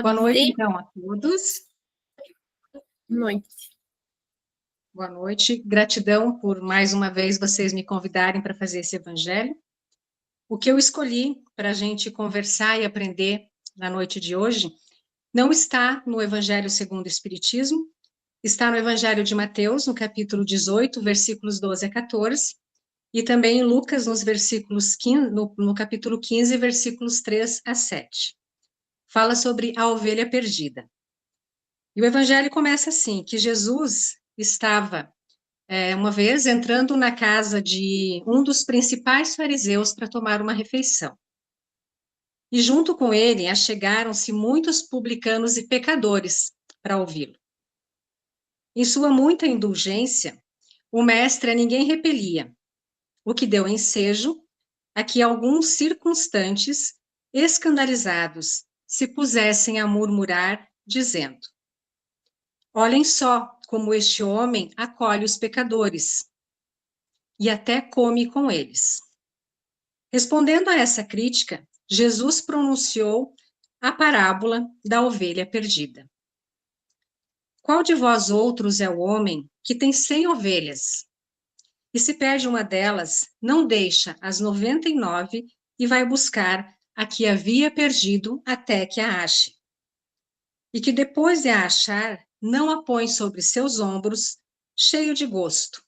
Boa noite, Sim. então, a todos. Noite. Boa noite. Gratidão por, mais uma vez, vocês me convidarem para fazer esse evangelho. O que eu escolhi para a gente conversar e aprender na noite de hoje não está no Evangelho segundo o Espiritismo, está no Evangelho de Mateus, no capítulo 18, versículos 12 a 14, e também em Lucas, nos versículos 15, no capítulo 15, versículos 3 a 7. Fala sobre a ovelha perdida. E o evangelho começa assim, que Jesus estava, uma vez, entrando na casa de um dos principais fariseus para tomar uma refeição. E junto com ele, achegaram-se muitos publicanos e pecadores para ouvi-lo. Em sua muita indulgência, o mestre a ninguém repelia, o que deu ensejo a que alguns circunstantes, escandalizados, se pusessem a murmurar, dizendo: olhem só como este homem acolhe os pecadores e até come com eles. Respondendo a essa crítica, Jesus pronunciou a parábola da ovelha perdida. Qual de vós outros é o homem que tem 100 ovelhas e se perde uma delas, não deixa as 99 e vai buscar a que havia perdido até que a ache? E que depois de a achar, não a põe sobre seus ombros, cheio de gosto.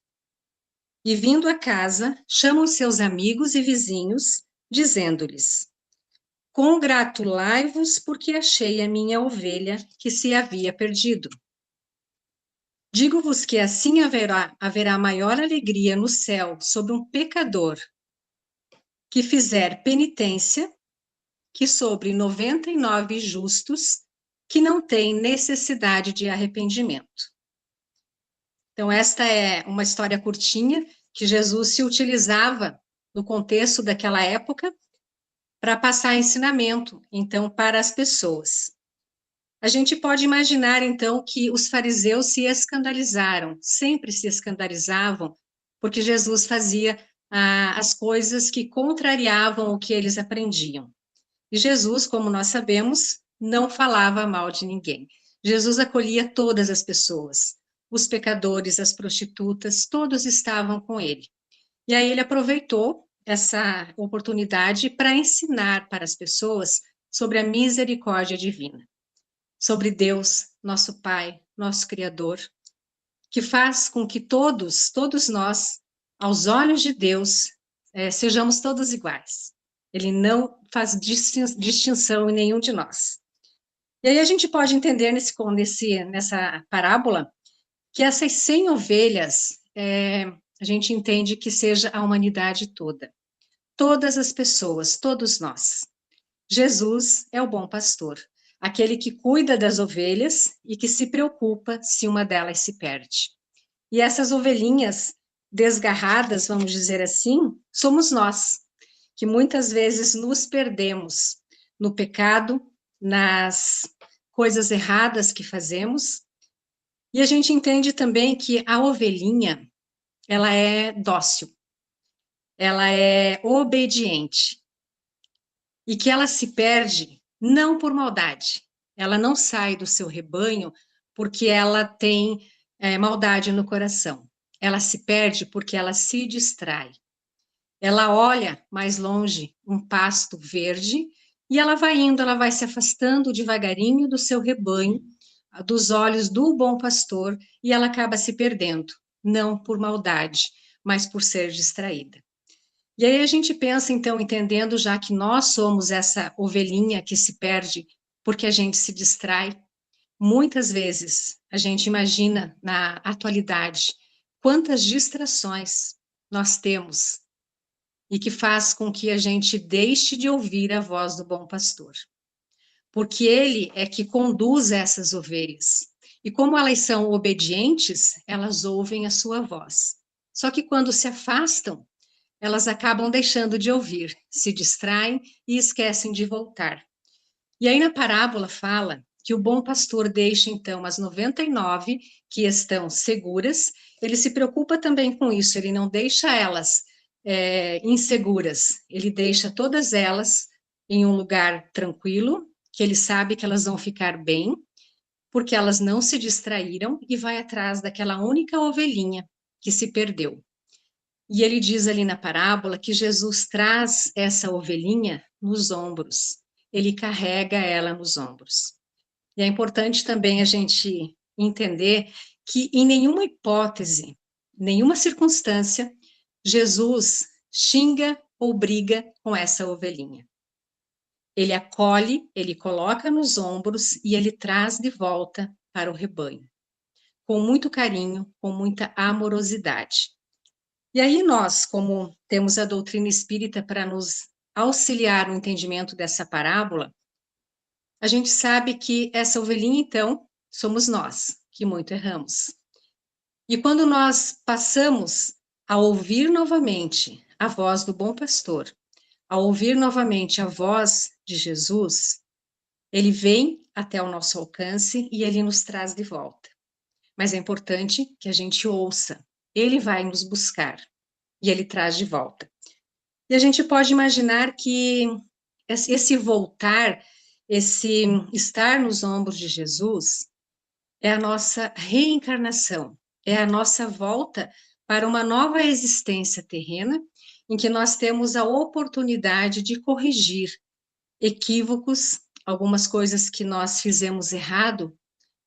E vindo a casa, chamam seus amigos e vizinhos, dizendo-lhes: congratulai-vos porque achei a minha ovelha que se havia perdido. Digo-vos que assim haverá maior alegria no céu sobre um pecador que fizer penitência que sobre 99 justos que não têm necessidade de arrependimento. Então, esta é uma história curtinha que Jesus se utilizava no contexto daquela época para passar ensinamento, então, para as pessoas. A gente pode imaginar, então, que os fariseus se escandalizaram, sempre se escandalizavam, porque Jesus fazia as coisas que contrariavam o que eles aprendiam. E Jesus, como nós sabemos, não falava mal de ninguém. Jesus acolhia todas as pessoas, os pecadores, as prostitutas, todos estavam com ele. E aí ele aproveitou essa oportunidade para ensinar para as pessoas sobre a misericórdia divina, sobre Deus, nosso Pai, nosso Criador, que faz com que todos nós, aos olhos de Deus, sejamos todos iguais. Ele não faz distinção em nenhum de nós. E aí a gente pode entender nessa parábola que essas 100 ovelhas, a gente entende que seja a humanidade toda. Todas as pessoas, todos nós. Jesus é o bom pastor, aquele que cuida das ovelhas e que se preocupa se uma delas se perde. E essas ovelhinhas desgarradas, vamos dizer assim, somos nós, que muitas vezes nos perdemos no pecado, nas coisas erradas que fazemos. E a gente entende também que a ovelhinha, ela é dócil, ela é obediente, e que ela se perde não por maldade, ela não sai do seu rebanho porque ela tem maldade no coração, ela se perde porque ela se distrai. Ela olha mais longe um pasto verde e ela vai indo, ela vai se afastando devagarinho do seu rebanho, dos olhos do bom pastor, e ela acaba se perdendo, não por maldade, mas por ser distraída. E aí a gente pensa, então, entendendo já que nós somos essa ovelhinha que se perde porque a gente se distrai, muitas vezes a gente imagina na atualidade quantas distrações nós temos e que faz com que a gente deixe de ouvir a voz do bom pastor. Porque ele é que conduz essas ovelhas. E como elas são obedientes, elas ouvem a sua voz. Só que quando se afastam, elas acabam deixando de ouvir, se distraem e esquecem de voltar. E aí na parábola fala que o bom pastor deixa então as 99 que estão seguras, ele se preocupa também com isso, ele não deixa elas inseguras, ele deixa todas elas em um lugar tranquilo, que ele sabe que elas vão ficar bem, porque elas não se distraíram, e vai atrás daquela única ovelhinha que se perdeu. E ele diz ali na parábola que Jesus traz essa ovelhinha nos ombros, ele carrega ela nos ombros. E é importante também a gente entender que em nenhuma hipótese, nenhuma circunstância, Jesus xinga ou briga com essa ovelhinha. Ele acolhe, ele coloca nos ombros e ele traz de volta para o rebanho, com muito carinho, com muita amorosidade. E aí nós, como temos a doutrina espírita para nos auxiliar no entendimento dessa parábola, a gente sabe que essa ovelhinha, então, somos nós, que muito erramos. E quando nós passamos a ouvir novamente a voz do bom pastor, a ouvir novamente a voz de Jesus, ele vem até o nosso alcance e ele nos traz de volta. Mas é importante que a gente ouça. Ele vai nos buscar e ele traz de volta. E a gente pode imaginar que esse voltar, esse estar nos ombros de Jesus, é a nossa reencarnação, é a nossa volta para uma nova existência terrena, em que nós temos a oportunidade de corrigir equívocos, algumas coisas que nós fizemos errado,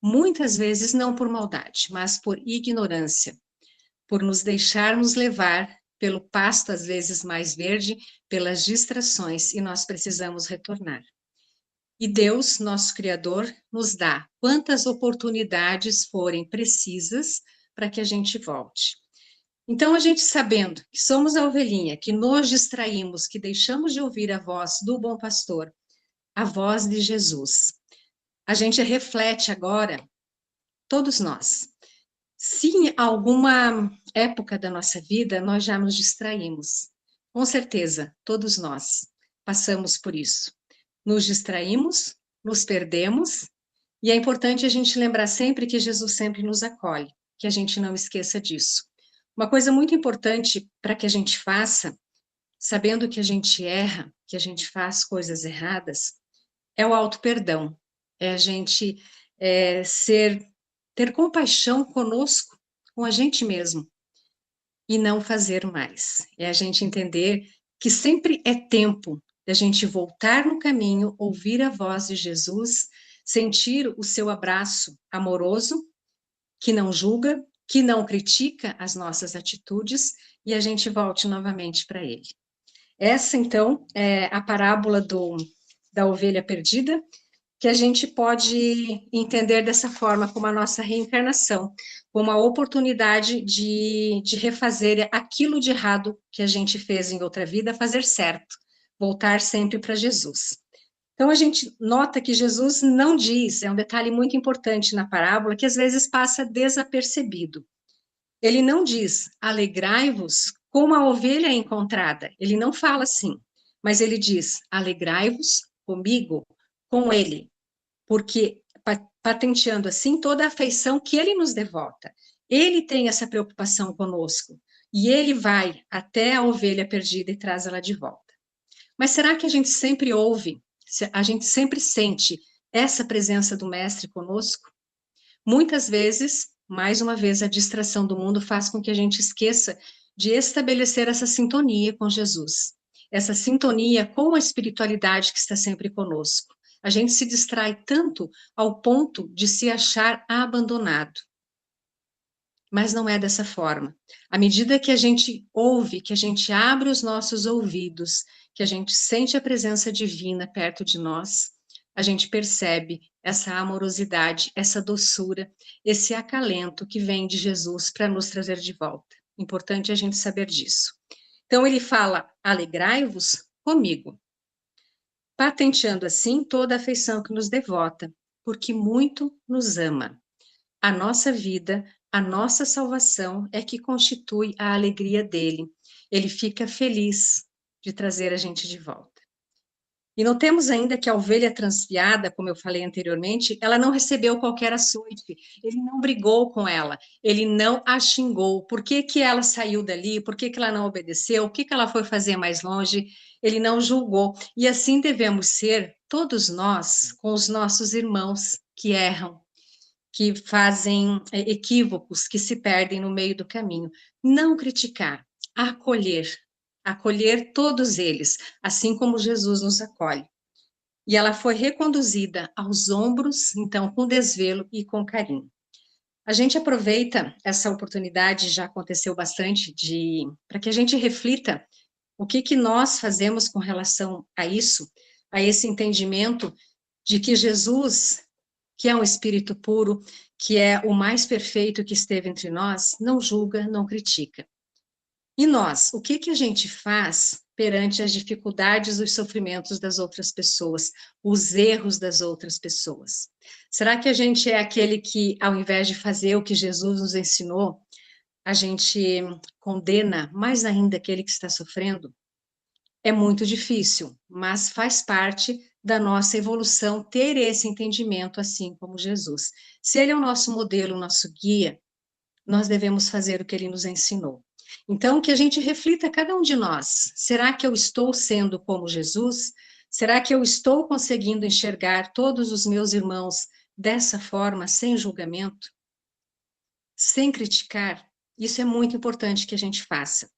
muitas vezes não por maldade, mas por ignorância, por nos deixarmos levar pelo pasto, às vezes mais verde, pelas distrações, e nós precisamos retornar. E Deus, nosso Criador, nos dá quantas oportunidades forem precisas para que a gente volte. Então, a gente sabendo que somos a ovelhinha, que nos distraímos, que deixamos de ouvir a voz do bom pastor, a voz de Jesus, a gente reflete agora, todos nós, se em alguma época da nossa vida nós já nos distraímos, com certeza, todos nós passamos por isso. Nos distraímos, nos perdemos, e é importante a gente lembrar sempre que Jesus sempre nos acolhe, que a gente não esqueça disso. Uma coisa muito importante para que a gente faça, sabendo que a gente erra, que a gente faz coisas erradas, é o auto-perdão, é a gente ter compaixão conosco, com a gente mesmo, e não fazer mais. É a gente entender que sempre é tempo da gente voltar no caminho, ouvir a voz de Jesus, sentir o seu abraço amoroso, que não julga, que não critica as nossas atitudes, e a gente volte novamente para ele. Essa, então, é a parábola da ovelha perdida, que a gente pode entender dessa forma, como a nossa reencarnação, como a oportunidade de refazer aquilo de errado que a gente fez em outra vida, fazer certo, voltar sempre para Jesus. Então, a gente nota que Jesus não diz, é um detalhe muito importante na parábola, que às vezes passa desapercebido. Ele não diz, alegrai-vos como a ovelha encontrada. Ele não fala assim, mas ele diz, alegrai-vos comigo, com ele, porque patenteando assim toda a afeição que ele nos devota. Ele tem essa preocupação conosco, e ele vai até a ovelha perdida e traz ela de volta. Mas será que a gente sempre ouve, a gente sempre sente essa presença do Mestre conosco? Muitas vezes, mais uma vez, a distração do mundo faz com que a gente esqueça de estabelecer essa sintonia com Jesus, essa sintonia com a espiritualidade que está sempre conosco. A gente se distrai tanto ao ponto de se achar abandonado. Mas não é dessa forma. À medida que a gente ouve, que a gente abre os nossos ouvidos, que a gente sente a presença divina perto de nós, a gente percebe essa amorosidade, essa doçura, esse acalento que vem de Jesus para nos trazer de volta. Importante a gente saber disso. Então ele fala: alegrai-vos comigo, patenteando assim toda a afeição que nos devota, porque muito nos ama. A nossa vida, a nossa salvação é que constitui a alegria dele. Ele fica feliz de trazer a gente de volta. E notemos ainda que a ovelha transviada, como eu falei anteriormente, ela não recebeu qualquer açoite, ele não brigou com ela, ele não a xingou. Por que que ela saiu dali? Por que que ela não obedeceu? O que que ela foi fazer mais longe? Ele não julgou. E assim devemos ser todos nós com os nossos irmãos que erram, que fazem equívocos, que se perdem no meio do caminho. Não criticar, acolher, acolher todos eles, assim como Jesus nos acolhe. E ela foi reconduzida aos ombros, então, com desvelo e com carinho. A gente aproveita essa oportunidade, já aconteceu bastante, para que a gente reflita o que que nós fazemos com relação a isso, a esse entendimento de que Jesus, que é um espírito puro, que é o mais perfeito que esteve entre nós, não julga, não critica. E nós, o que que a gente faz perante as dificuldades, os sofrimentos das outras pessoas, os erros das outras pessoas? Será que a gente é aquele que, ao invés de fazer o que Jesus nos ensinou, a gente condena mais ainda aquele que está sofrendo? É muito difícil, mas faz parte da nossa evolução ter esse entendimento, assim como Jesus. Se ele é o nosso modelo, o nosso guia, nós devemos fazer o que ele nos ensinou. Então, que a gente reflita cada um de nós. Será que eu estou sendo como Jesus? Será que eu estou conseguindo enxergar todos os meus irmãos dessa forma, sem julgamento, sem criticar? Isso é muito importante que a gente faça.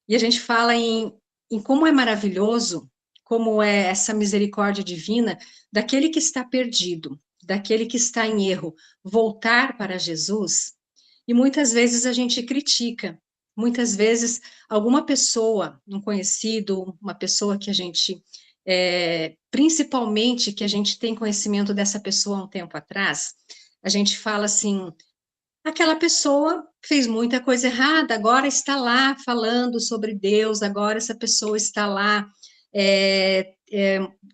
E a gente fala em como é maravilhoso, como é essa misericórdia divina daquele que está perdido, daquele que está em erro, voltar para Jesus. E muitas vezes a gente critica, muitas vezes alguma pessoa, um conhecido, uma pessoa que a gente, principalmente que a gente tem conhecimento dessa pessoa há um tempo atrás, a gente fala assim, aquela pessoa fez muita coisa errada, agora está lá falando sobre Deus, agora essa pessoa está lá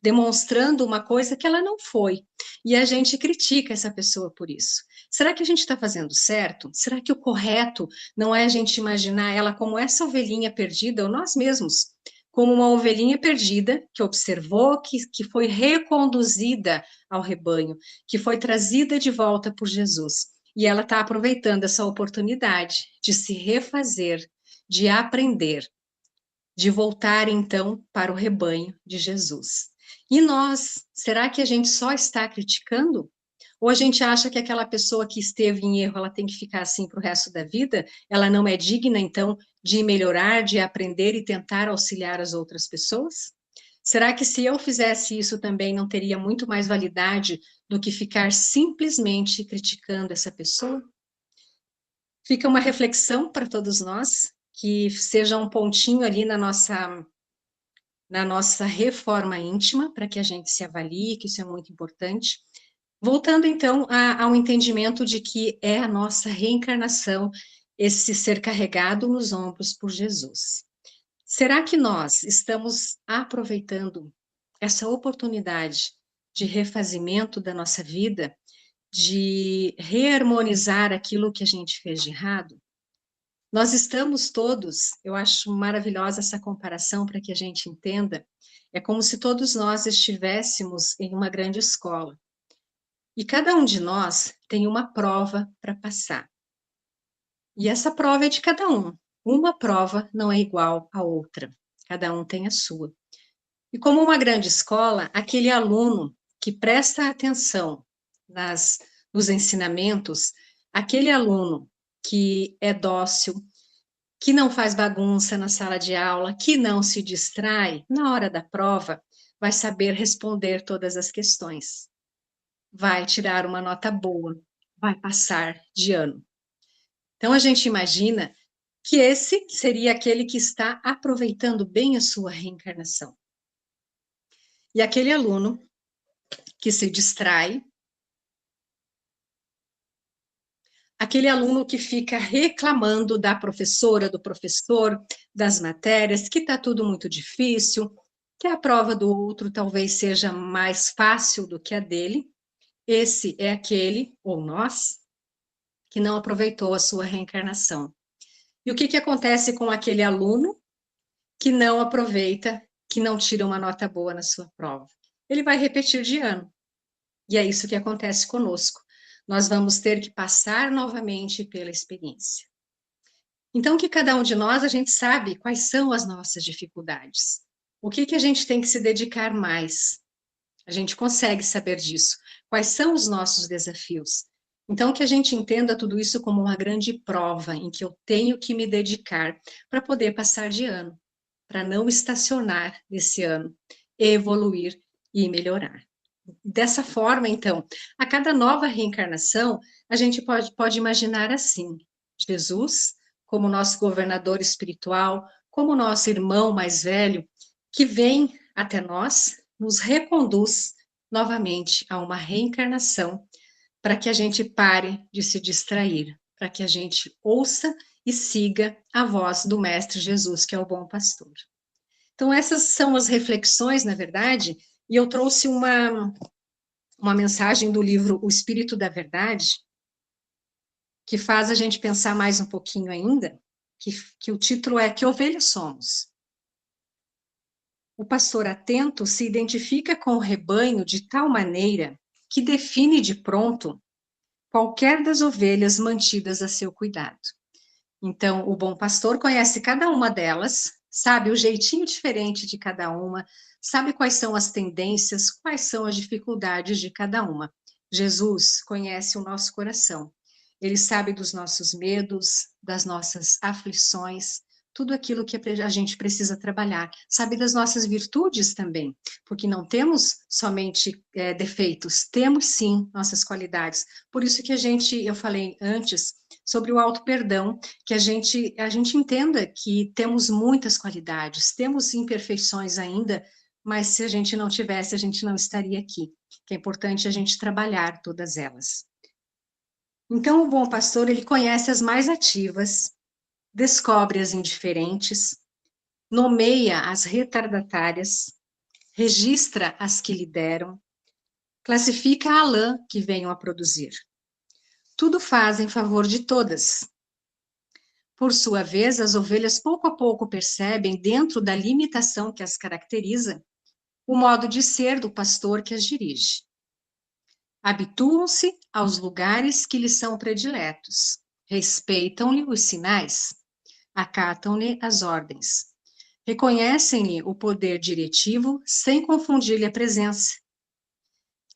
demonstrando uma coisa que ela não foi. E a gente critica essa pessoa por isso. Será que a gente está fazendo certo? Será que o correto não é a gente imaginar ela como essa ovelhinha perdida, ou nós mesmos, como uma ovelhinha perdida que observou, que foi reconduzida ao rebanho, que foi trazida de volta por Jesus? E ela está aproveitando essa oportunidade de se refazer, de aprender, de voltar então para o rebanho de Jesus. E nós, será que a gente só está criticando? Ou a gente acha que aquela pessoa que esteve em erro, ela tem que ficar assim para o resto da vida? Ela não é digna, então, de melhorar, de aprender e tentar auxiliar as outras pessoas? Será que se eu fizesse isso também não teria muito mais validade do que ficar simplesmente criticando essa pessoa? Fica uma reflexão para todos nós, que seja um pontinho ali na nossa reforma íntima, para que a gente se avalie, que isso é muito importante. Voltando então ao entendimento de que é a nossa reencarnação, esse ser carregado nos ombros por Jesus. Será que nós estamos aproveitando essa oportunidade de refazimento da nossa vida, de reharmonizar aquilo que a gente fez de errado? Nós estamos todos, eu acho maravilhosa essa comparação para que a gente entenda, é como se todos nós estivéssemos em uma grande escola. E cada um de nós tem uma prova para passar. E essa prova é de cada um. Uma prova não é igual à outra. Cada um tem a sua. E como uma grande escola, aquele aluno que presta atenção nos ensinamentos, aquele aluno que é dócil, que não faz bagunça na sala de aula, que não se distrai, na hora da prova, vai saber responder todas as questões. Vai tirar uma nota boa, vai passar de ano. Então a gente imagina que esse seria aquele que está aproveitando bem a sua reencarnação. E aquele aluno que se distrai, aquele aluno que fica reclamando da professora, do professor, das matérias, que está tudo muito difícil, que a prova do outro talvez seja mais fácil do que a dele, esse é aquele, ou nós, que não aproveitou a sua reencarnação. E o que acontece com aquele aluno que não aproveita que não tira uma nota boa na sua prova. Ele vai repetir de ano. E é isso que acontece conosco. Nós vamos ter que passar novamente pela experiência. Então, que cada um de nós, a gente sabe quais são as nossas dificuldades. O que a gente tem que se dedicar mais? A gente consegue saber disso. Quais são os nossos desafios? Então, que a gente entenda tudo isso como uma grande prova em que eu tenho que me dedicar para poder passar de ano, para não estacionar nesse ano, evoluir e melhorar. Dessa forma, então, a cada nova reencarnação, a gente pode imaginar assim: Jesus, como nosso governador espiritual, como nosso irmão mais velho, que vem até nós, nos reconduz novamente a uma reencarnação, para que a gente pare de se distrair, para que a gente ouça e siga a voz do Mestre Jesus, que é o bom pastor. Então, essas são as reflexões, na verdade, e eu trouxe uma mensagem do livro O Espírito da Verdade, que faz a gente pensar mais um pouquinho ainda, que o título é Que Ovelhas Somos? O pastor atento se identifica com o rebanho de tal maneira que define de pronto qualquer das ovelhas mantidas a seu cuidado. Então, o bom pastor conhece cada uma delas, sabe o jeitinho diferente de cada uma, sabe quais são as tendências, quais são as dificuldades de cada uma. Jesus conhece o nosso coração. Ele sabe dos nossos medos, das nossas aflições, tudo aquilo que a gente precisa trabalhar. Sabe das nossas virtudes também, porque não temos somente defeitos, temos sim nossas qualidades. Por isso que eu falei antes sobre o auto-perdão, que a gente entenda que temos muitas qualidades, temos imperfeições ainda, mas se a gente não tivesse, a gente não estaria aqui. Que é importante a gente trabalhar todas elas. Então, o bom pastor, ele conhece as mais ativas, descobre as indiferentes, nomeia as retardatárias, registra as que lideram, classifica a lã que venham a produzir. Tudo faz em favor de todas. Por sua vez, as ovelhas pouco a pouco percebem, dentro da limitação que as caracteriza, o modo de ser do pastor que as dirige. Habituam-se aos lugares que lhes são prediletos, respeitam-lhe os sinais, acatam-lhe as ordens, reconhecem-lhe o poder diretivo sem confundir-lhe a presença.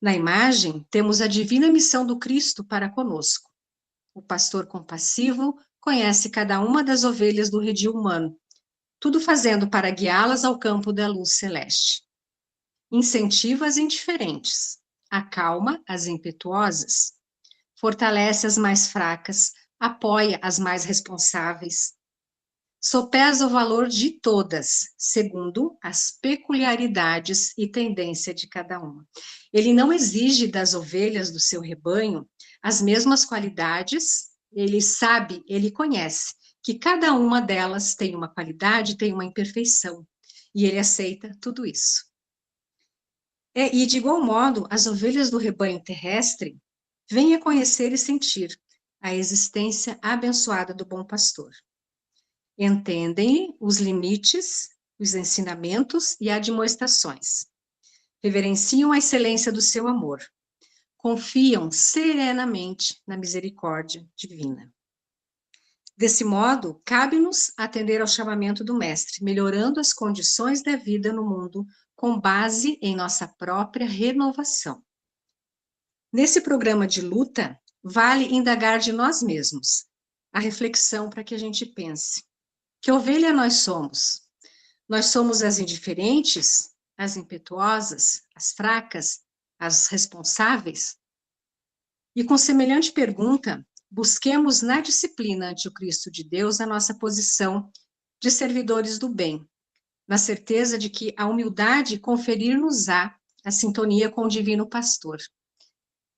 Na imagem, temos a divina missão do Cristo para conosco. O pastor compassivo conhece cada uma das ovelhas do redil humano, tudo fazendo para guiá-las ao campo da luz celeste. Incentiva as indiferentes, acalma as impetuosas, fortalece as mais fracas, apoia as mais responsáveis, sopesa o valor de todas, segundo as peculiaridades e tendência de cada uma. Ele não exige das ovelhas do seu rebanho as mesmas qualidades, ele sabe, ele conhece que cada uma delas tem uma qualidade, tem uma imperfeição, e ele aceita tudo isso. E de igual modo, as ovelhas do rebanho terrestre vêm a conhecer e sentir a existência abençoada do bom pastor. Entendem os limites, os ensinamentos e admoestações. Reverenciam a excelência do seu amor. Confiam serenamente na misericórdia divina. Desse modo, cabe-nos atender ao chamamento do Mestre, melhorando as condições da vida no mundo com base em nossa própria renovação. Nesse programa de luta, vale indagar de nós mesmos a reflexão para que a gente pense. Que ovelha nós somos? Nós somos as indiferentes, as impetuosas, as fracas, as responsáveis? E com semelhante pergunta, busquemos na disciplina ante o Cristo de Deus a nossa posição de servidores do bem, na certeza de que a humildade conferir-nos-á a sintonia com o divino pastor,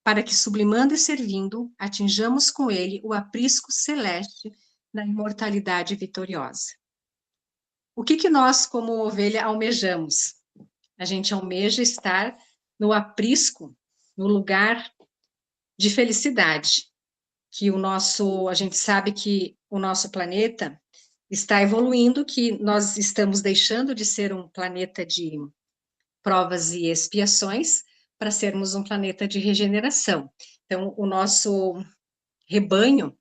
para que, sublimando e servindo, atinjamos com ele o aprisco celeste da imortalidade vitoriosa. O que nós, como ovelha, almejamos? A gente almeja estar no aprisco, no lugar de felicidade, que a gente sabe que o nosso planeta, está evoluindo, que nós estamos deixando de ser um planeta de provas e expiações para sermos um planeta de regeneração. Então, o nosso rebanho,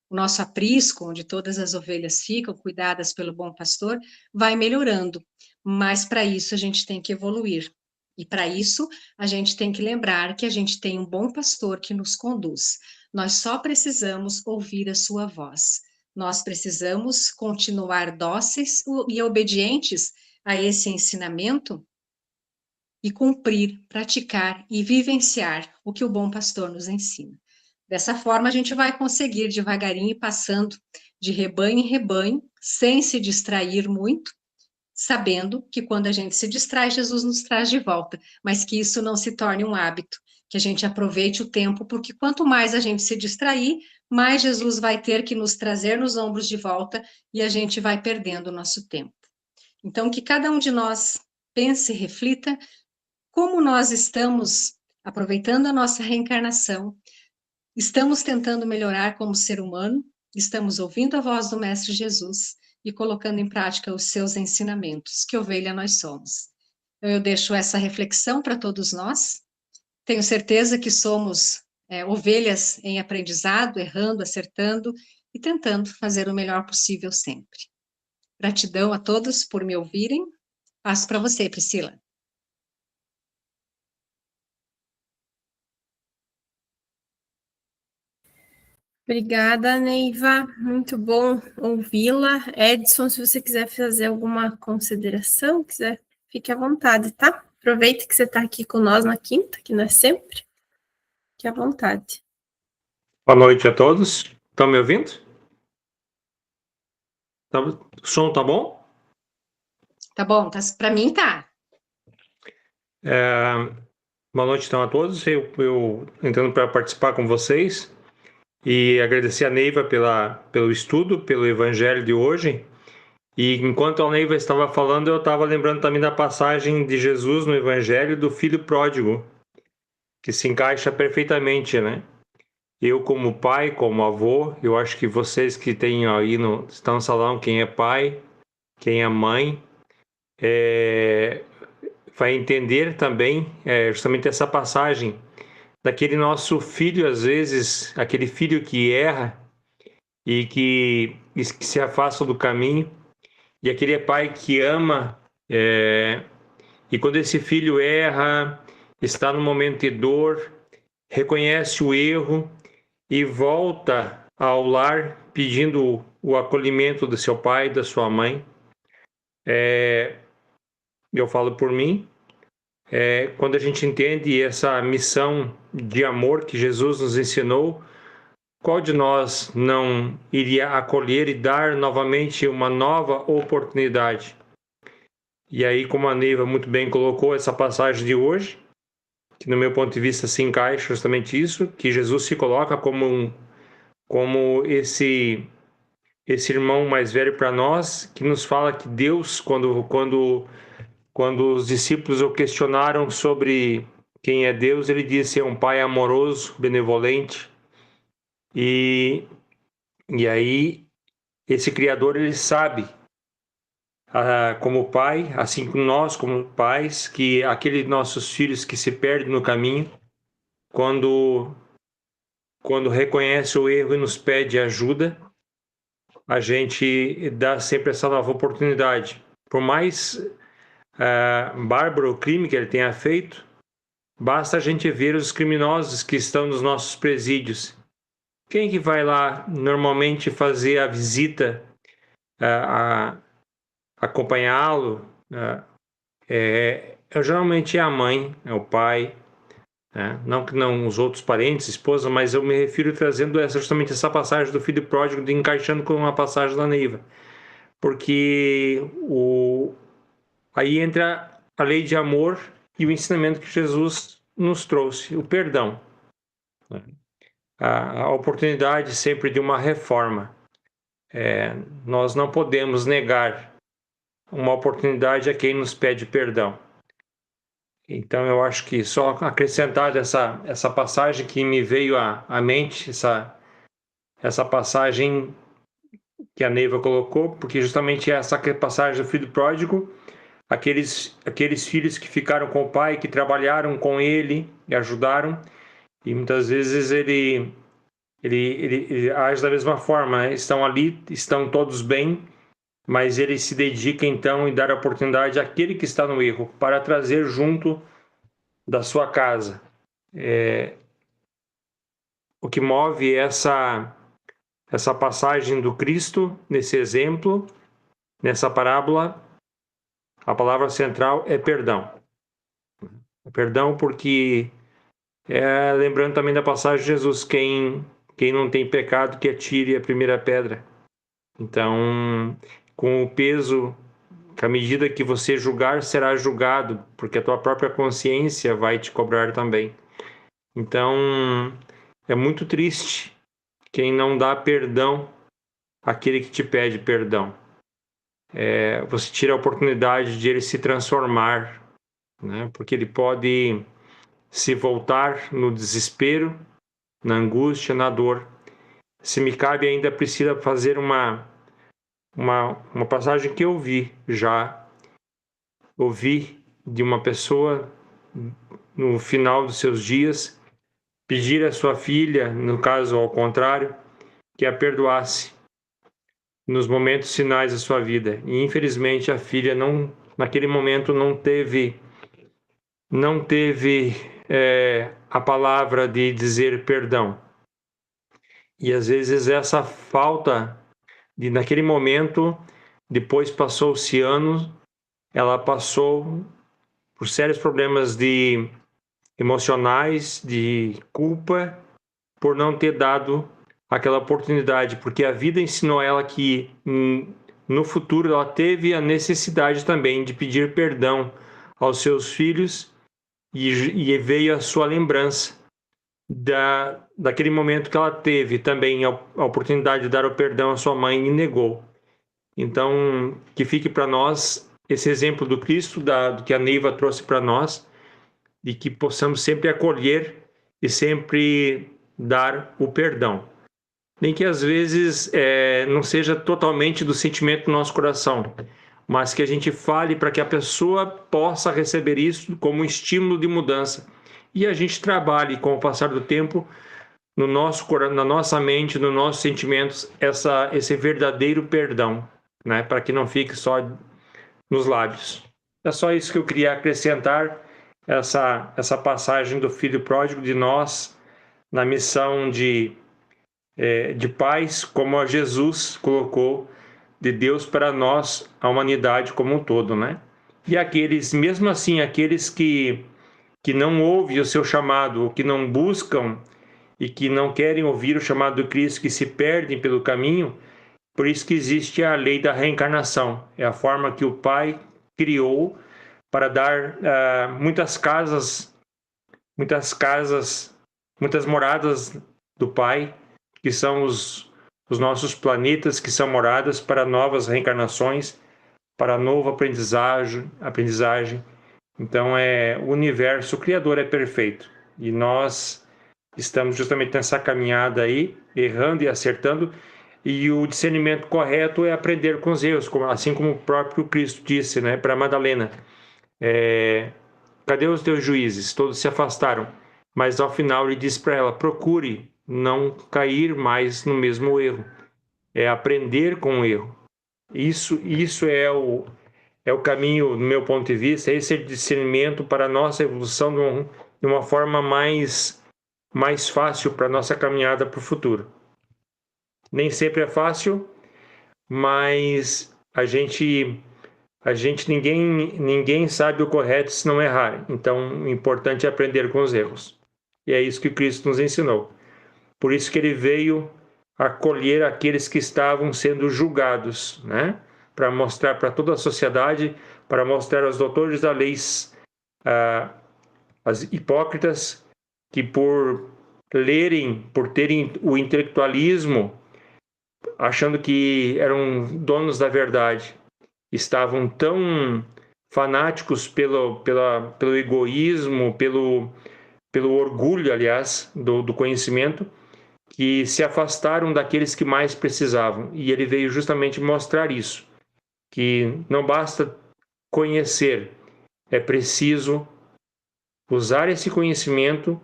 o nosso aprisco, onde todas as ovelhas ficam, cuidadas pelo bom pastor, vai melhorando. Mas para isso a gente tem que evoluir. E para isso a gente tem que lembrar que a gente tem um bom pastor que nos conduz. Nós só precisamos ouvir a sua voz. Nós precisamos continuar dóceis e obedientes a esse ensinamento e cumprir, praticar e vivenciar o que o bom pastor nos ensina. Dessa forma, a gente vai conseguir devagarinho ir passando de rebanho em rebanho, sem se distrair muito, sabendo que quando a gente se distrai, Jesus nos traz de volta, mas que isso não se torne um hábito, que a gente aproveite o tempo, porque quanto mais a gente se distrair, mais Jesus vai ter que nos trazer nos ombros de volta e a gente vai perdendo o nosso tempo. Então, que cada um de nós pense e reflita como nós estamos aproveitando a nossa reencarnação, estamos tentando melhorar como ser humano, estamos ouvindo a voz do Mestre Jesus e colocando em prática os seus ensinamentos, que ovelha nós somos. Eu deixo essa reflexão para todos nós. Tenho certeza que somos ovelhas em aprendizado, errando, acertando e tentando fazer o melhor possível sempre. Gratidão a todos por me ouvirem. Passo para você, Priscila. Obrigada, Neiva. Muito bom ouvi-la. Edson, se você quiser fazer alguma consideração, fique à vontade, tá? Aproveita que você está aqui com nós na quinta, que não é sempre. Fique à vontade. Boa noite a todos. Estão me ouvindo? O som tá bom? Tá bom, para mim tá. Boa noite então a todos. Eu entrando para participar com vocês e agradecer a Neiva pelo estudo, pelo evangelho de hoje. E enquanto a Neiva estava falando, eu estava lembrando também da passagem de Jesus no evangelho do filho pródigo, que se encaixa perfeitamente, né? Eu como pai, como avô, eu acho que vocês que têm aí estão no salão, quem é pai, quem é mãe, vai entender também justamente essa passagem daquele nosso filho, às vezes, aquele filho que erra e que se afasta do caminho, e aquele pai que ama, e quando esse filho erra, está no momento de dor, reconhece o erro e volta ao lar pedindo o acolhimento do seu pai, da sua mãe. Eu falo por mim, quando a gente entende essa missão de amor que Jesus nos ensinou, qual de nós não iria acolher e dar novamente uma nova oportunidade? E aí, como a Neiva muito bem colocou essa passagem de hoje, que no meu ponto de vista se encaixa justamente isso, que Jesus se coloca como esse irmão mais velho para nós, que nos fala que Deus, quando os discípulos o questionaram sobre quem é Deus, ele disse: é um pai amoroso, benevolente. E aí, esse Criador, ele sabe, como pai, assim como nós, como pais, que aqueles nossos filhos que se perdem no caminho, quando reconhece o erro e nos pede ajuda, a gente dá sempre essa nova oportunidade. Por mais bárbaro o crime que ele tenha feito, basta a gente ver os criminosos que estão nos nossos presídios. Quem que vai lá normalmente fazer a visita, acompanhá-lo? Geralmente é a mãe, é o pai, né? Não que não os outros parentes, esposa, mas eu me refiro trazendo justamente essa passagem do filho pródigo, encaixando com uma passagem da Neiva. Porque aí entra a lei de amor e o ensinamento que Jesus nos trouxe, o perdão. A oportunidade sempre de uma reforma. Nós não podemos negar uma oportunidade a quem nos pede perdão. Então eu acho que só acrescentar essa passagem que me veio à mente, essa passagem que a Neiva colocou, porque justamente essa passagem do filho pródigo, aqueles filhos que ficaram com o pai, que trabalharam com ele e ajudaram, e muitas vezes ele age da mesma forma, né? Estão ali, estão todos bem, mas ele se dedica então em dar a oportunidade àquele que está no erro para trazer junto da sua casa. O que move essa passagem do Cristo, nesse exemplo, nessa parábola, a palavra central é perdão. Perdão porque, lembrando também da passagem de Jesus, quem não tem pecado, que atire a primeira pedra. Então, com o peso, que à medida que você julgar, será julgado, porque a tua própria consciência vai te cobrar também. Então, é muito triste quem não dá perdão àquele que te pede perdão. Você tira a oportunidade de ele se transformar, né? Porque ele pode se voltar no desespero, na angústia, na dor. Se me cabe, ainda precisa fazer uma passagem que eu ouvi de uma pessoa no final dos seus dias pedir à sua filha, no caso ao contrário, que a perdoasse nos momentos finais da sua vida. E infelizmente a filha naquele momento não teve a palavra de dizer perdão. E às vezes essa falta naquele momento, depois passou-se anos, ela passou por sérios problemas emocionais, de culpa, por não ter dado aquela oportunidade, porque a vida ensinou ela que no futuro ela teve a necessidade também de pedir perdão aos seus filhos, e veio a sua lembrança daquele momento que ela teve também a oportunidade de dar o perdão à sua mãe e negou. Então, que fique para nós esse exemplo do Cristo, do que a Neiva trouxe para nós, de que possamos sempre acolher e sempre dar o perdão. Nem que às vezes não seja totalmente do sentimento do nosso coração, mas que a gente fale para que a pessoa possa receber isso como um estímulo de mudança. E a gente trabalhe, com o passar do tempo, na nossa mente, nos nossos sentimentos, esse verdadeiro perdão, né? Para que não fique só nos lábios. É só isso que eu queria acrescentar, essa passagem do filho pródigo, de nós, na missão de paz, como a Jesus colocou, de Deus para nós, a humanidade como um todo, né? E mesmo assim, aqueles que não ouvem o seu chamado, ou que não buscam e que não querem ouvir o chamado do Cristo, que se perdem pelo caminho, por isso que existe a lei da reencarnação. É a forma que o Pai criou para dar muitas moradas do Pai, que são os nossos planetas, que são moradas para novas reencarnações, para nova aprendizagem. Então, o universo, o Criador é perfeito. E nós estamos justamente nessa caminhada aí, errando e acertando. E o discernimento correto é aprender com os erros, assim como o próprio Cristo disse, né, para Madalena. Cadê os teus juízes? Todos se afastaram. Mas ao final ele disse para ela: procure não cair mais no mesmo erro. É aprender com o erro. Isso é o caminho, do meu ponto de vista, esse é o discernimento para a nossa evolução de uma forma mais fácil para a nossa caminhada para o futuro. Nem sempre é fácil, mas ninguém sabe o correto se não errar. Então, o importante é aprender com os erros. E é isso que Cristo nos ensinou. Por isso que ele veio acolher aqueles que estavam sendo julgados, né? Para mostrar para toda a sociedade, para mostrar aos doutores da lei, as hipócritas, que por terem o intelectualismo, achando que eram donos da verdade, estavam tão fanáticos pelo egoísmo, pelo orgulho, aliás, do conhecimento, que se afastaram daqueles que mais precisavam. E ele veio justamente mostrar isso, que não basta conhecer, é preciso usar esse conhecimento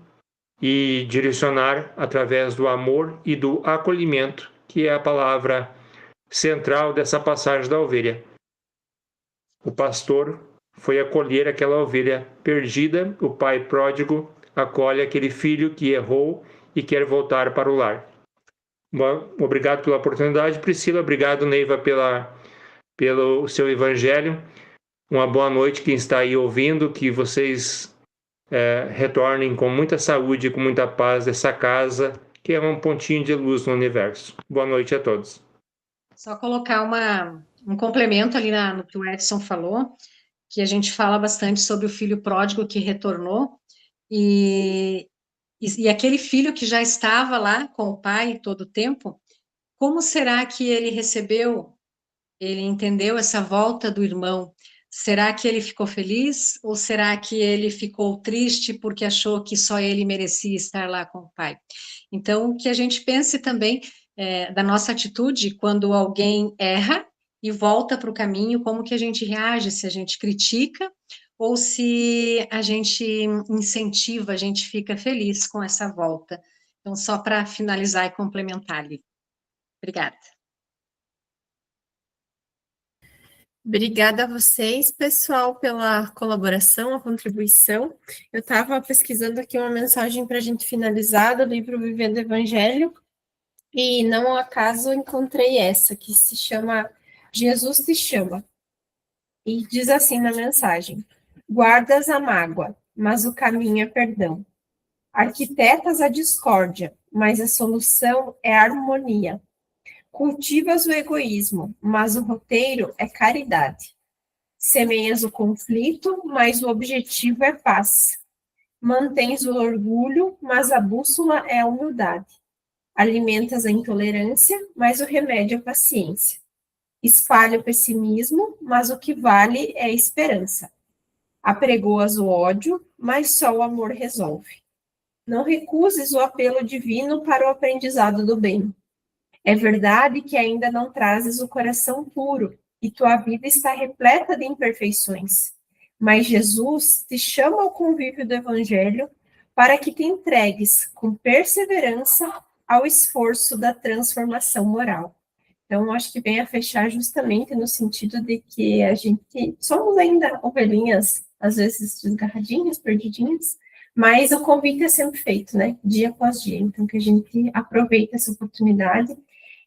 e direcionar através do amor e do acolhimento, que é a palavra central dessa passagem da ovelha. O pastor foi acolher aquela ovelha perdida, o pai pródigo acolhe aquele filho que errou e quer voltar para o lar. Bom, obrigado pela oportunidade, Priscila. Obrigado, Neiva, pelo seu evangelho. Uma boa noite quem está aí ouvindo, que vocês retornem com muita saúde e com muita paz dessa casa, que é um pontinho de luz no universo. Boa noite a todos. Só colocar um complemento ali no que o Edson falou, que a gente fala bastante sobre o filho pródigo que retornou, e aquele filho que já estava lá com o pai todo o tempo, como será que ele recebeu, ele entendeu essa volta do irmão? Será que ele ficou feliz ou será que ele ficou triste porque achou que só ele merecia estar lá com o pai? Então, que a gente pense também da nossa atitude quando alguém erra e volta para o caminho, como que a gente reage, se a gente critica ou se a gente incentiva, a gente fica feliz com essa volta. Então, só para finalizar e complementar ali. Obrigada. Obrigada a vocês, pessoal, pela colaboração, a contribuição. Eu estava pesquisando aqui uma mensagem para a gente finalizar do livro Vivendo o Evangelho, e não ao acaso encontrei essa, que se chama Jesus te chama. E diz assim na mensagem: guardas a mágoa, mas o caminho é perdão. Arquitetas a discórdia, mas a solução é a harmonia. Cultivas o egoísmo, mas o roteiro é caridade. Semeias o conflito, mas o objetivo é paz. Mantens o orgulho, mas a bússola é a humildade. Alimentas a intolerância, mas o remédio é a paciência. Espalha o pessimismo, mas o que vale é a esperança. Apregoas o ódio, mas só o amor resolve. Não recuses o apelo divino para o aprendizado do bem. É verdade que ainda não trazes o coração puro, e tua vida está repleta de imperfeições. Mas Jesus te chama ao convívio do Evangelho para que te entregues com perseverança ao esforço da transformação moral. Então, acho que vem a fechar justamente no sentido de que a gente somos ainda ovelhinhas, às vezes desgarradinhas, perdidinhas, mas o convite é sempre feito, né? Dia após dia. Então, que a gente aproveite essa oportunidade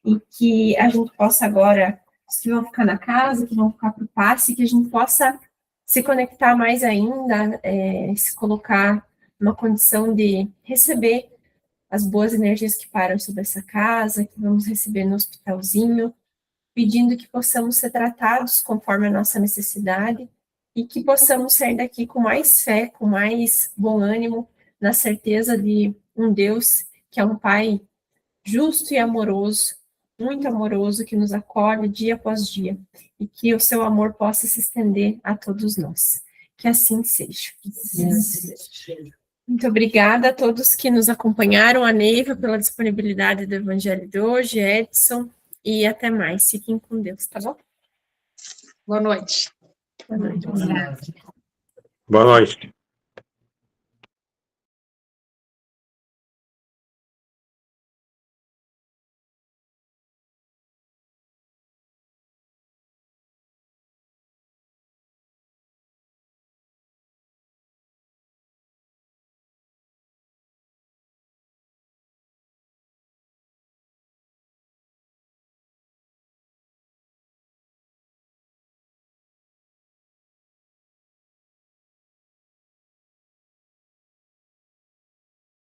e que a gente possa agora, os que vão ficar na casa, que vão ficar para o passe, que a gente possa se conectar mais ainda, se colocar numa condição de receber as boas energias que param sobre essa casa, que vamos receber no hospitalzinho, pedindo que possamos ser tratados conforme a nossa necessidade e que possamos sair daqui com mais fé, com mais bom ânimo, na certeza de um Deus que é um Pai justo e amoroso, muito amoroso, que nos acolhe dia após dia, e que o seu amor possa se estender a todos nós. Que assim seja. Muito obrigada a todos que nos acompanharam, a Neiva pela disponibilidade do Evangelho de hoje, Edson, e até mais. Fiquem com Deus, tá bom? Boa noite. Boa noite. Boa noite.